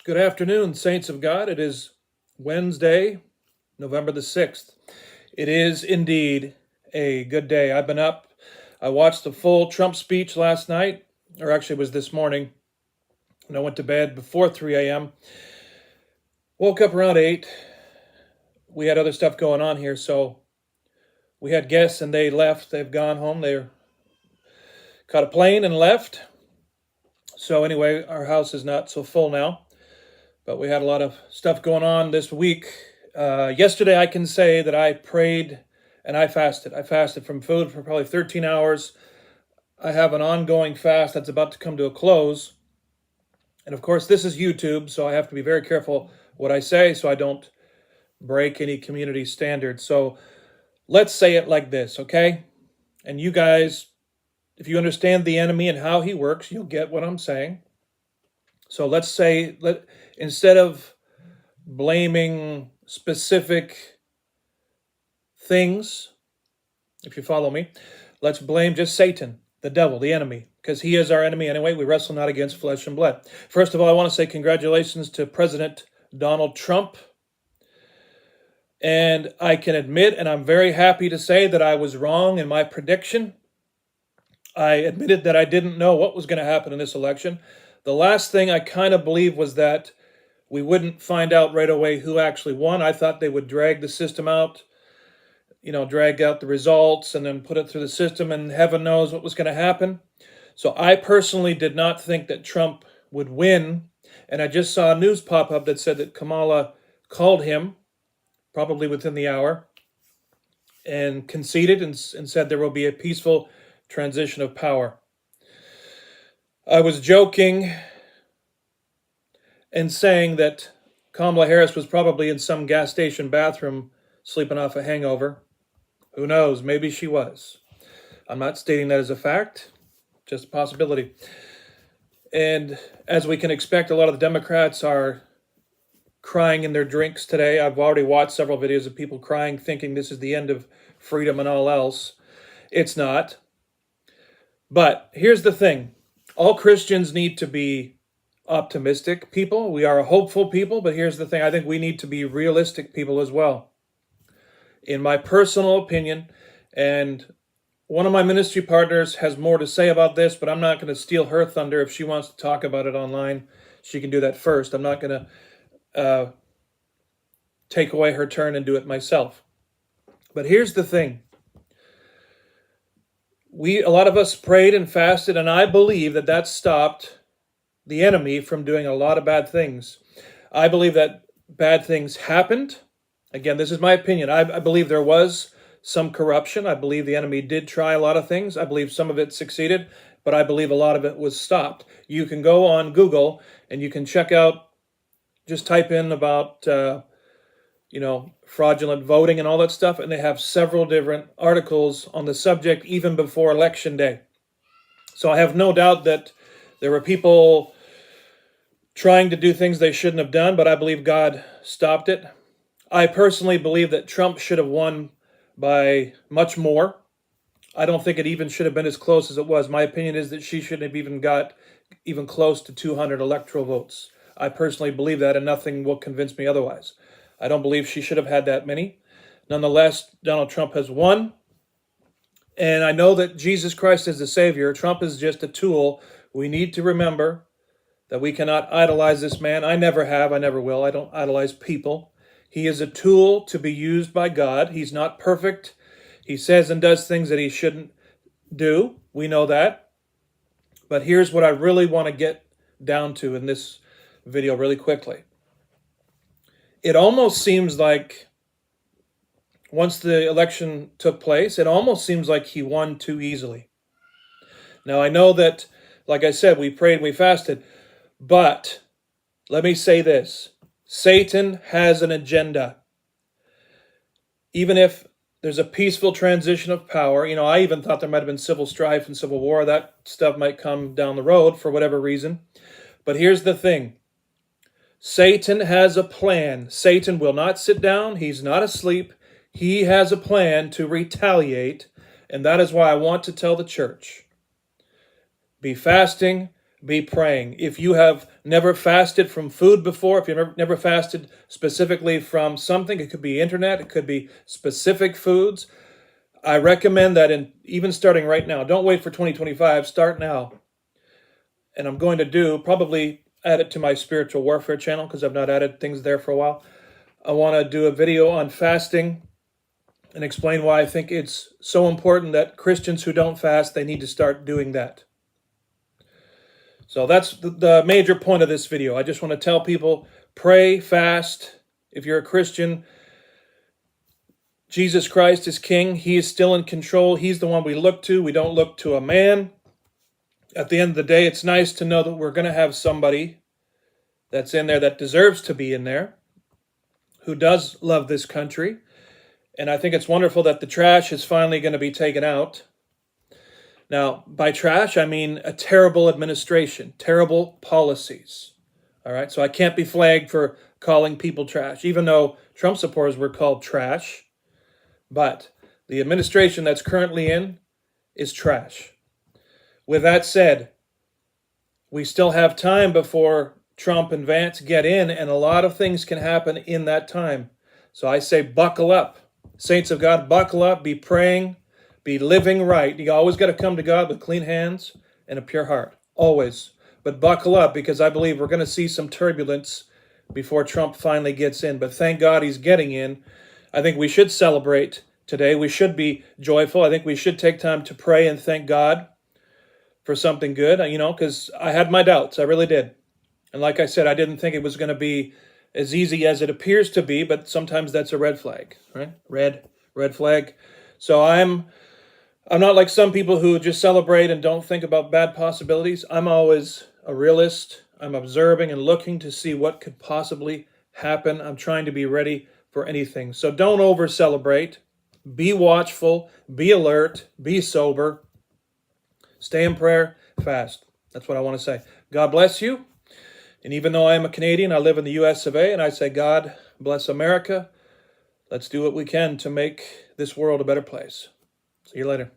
Good afternoon, saints of God. It is Wednesday, November the 6th. It is indeed a good day. I've been up. I watched the full Trump speech last night, or actually it was this morning, and I went to bed before 3 a.m. Woke up around 8. We had other stuff going on here, so we had guests and they left. They've gone home. They caught a plane and left. So anyway, our house is not so full now. But we had a lot of stuff going on this week. Yesterday, I can say that I prayed and I fasted. I fasted from food for probably 13 hours. I have an ongoing fast that's about to come to a close. And of course, this is YouTube, so I have to be very careful what I say so I don't break any community standards. So let's say it like this, okay? And you guys, if you understand the enemy and how he works, you'll get what I'm saying. So let's say, instead of blaming specific things, if you follow me, let's blame just Satan, the devil, the enemy, because he is our enemy anyway. We wrestle not against flesh and blood. First of all, I want to say congratulations to President Donald Trump. And I can admit, and I'm very happy to say, that I was wrong in my prediction. I admitted that I didn't know what was going to happen in this election. The last thing I kind of believed was that we wouldn't find out right away who actually won. I thought they would drag the system out, drag out the results and then put it through the system, and heaven knows what was going to happen. So I personally did not think that Trump would win. And I just saw a news pop up that said that Kamala called him, probably within the hour, and conceded and said there will be a peaceful transition of power. I was joking and saying that Kamala Harris was probably in some gas station bathroom sleeping off a hangover. Who knows? Maybe she was. I'm not stating that as a fact, just a possibility. And as we can expect, a lot of the Democrats are crying in their drinks today. I've already watched several videos of people crying, thinking this is the end of freedom and all else. It's not. But here's the thing. All Christians need to be optimistic people. We are a hopeful people, but here's the thing. I think we need to be realistic people as well. In my personal opinion, and one of my ministry partners has more to say about this, but I'm not going to steal her thunder. If she wants to talk about it online, she can do that first. I'm not going to take away her turn and do it myself. But here's the thing. A lot of us prayed and fasted, and I believe that stopped the enemy from doing a lot of bad things. I believe that bad things happened. Again, this is my opinion. I believe there was some corruption. I believe the enemy did try a lot of things. I believe some of it succeeded, but I believe a lot of it was stopped. You can go on Google and you can check out, just type in about fraudulent voting and all that stuff, and they have several different articles on the subject even before Election Day. So I have no doubt that there were people trying to do things they shouldn't have done, but I believe God stopped it. I personally believe that Trump should have won by much more. I don't think it even should have been as close as it was. My opinion is that she shouldn't have even got even close to 200 electoral votes. I personally believe that, and nothing will convince me otherwise. I don't believe she should have had that many. Nonetheless, Donald Trump has won. And I know that Jesus Christ is the Savior. Trump is just a tool. We need to remember that we cannot idolize this man. I never have. I never will. I don't idolize people. He is a tool to be used by God. He's not perfect. He says and does things that he shouldn't do. We know that. But here's what I really want to get down to in this video really quickly. It almost seems like once the election took place, it almost seems like he won too easily. Now, I know that, like I said, we prayed and we fasted, but let me say this. Satan has an agenda. Even if there's a peaceful transition of power, I even thought there might have been civil strife and civil war. That stuff might come down the road for whatever reason. But here's the thing. Satan has a plan. Satan will not sit down. He's not asleep. He has a plan to retaliate. And that is why I want to tell the church, be fasting, be praying. If you have never fasted from food before, if you've never fasted specifically from something, it could be internet, it could be specific foods. I recommend that even starting right now. Don't wait for 2025, start now. And I'm going to probably add it to my spiritual warfare channel because I've not added things there for a while. I want to do a video on fasting and explain why I think it's so important that Christians who don't fast, they need to start doing that. So that's the major point of this video. I just want to tell people, pray, fast. If you're a Christian, Jesus Christ is King. He is still in control. He's the one we look to. We don't look to a man. At the end of the day, it's nice to know that we're going to have somebody that's in there that deserves to be in there, who does love this country. And I think it's wonderful that the trash is finally going to be taken out. Now, by trash, I mean a terrible administration, terrible policies. All right, so I can't be flagged for calling people trash, even though Trump supporters were called trash. But the administration that's currently in is trash. With that said, we still have time before Trump and Vance get in, and a lot of things can happen in that time. So I say buckle up. Saints of God, buckle up, be praying, be living right. You always got to come to God with clean hands and a pure heart, always. But buckle up, because I believe we're going to see some turbulence before Trump finally gets in. But thank God he's getting in. I think we should celebrate today. We should be joyful. I think we should take time to pray and thank God for something good, because I had my doubts. I really did. And like I said, I didn't think it was going to be as easy as it appears to be, but sometimes that's a red flag, right? Red flag. So I'm not like some people who just celebrate and don't think about bad possibilities. I'm always a realist. I'm observing and looking to see what could possibly happen. I'm trying to be ready for anything. So don't over-celebrate. Be watchful, be alert, be sober. Stay in prayer, fast. That's what I want to say. God bless you. And even though I am a Canadian, I live in the US of A, and I say, God bless America. Let's do what we can to make this world a better place. See you later.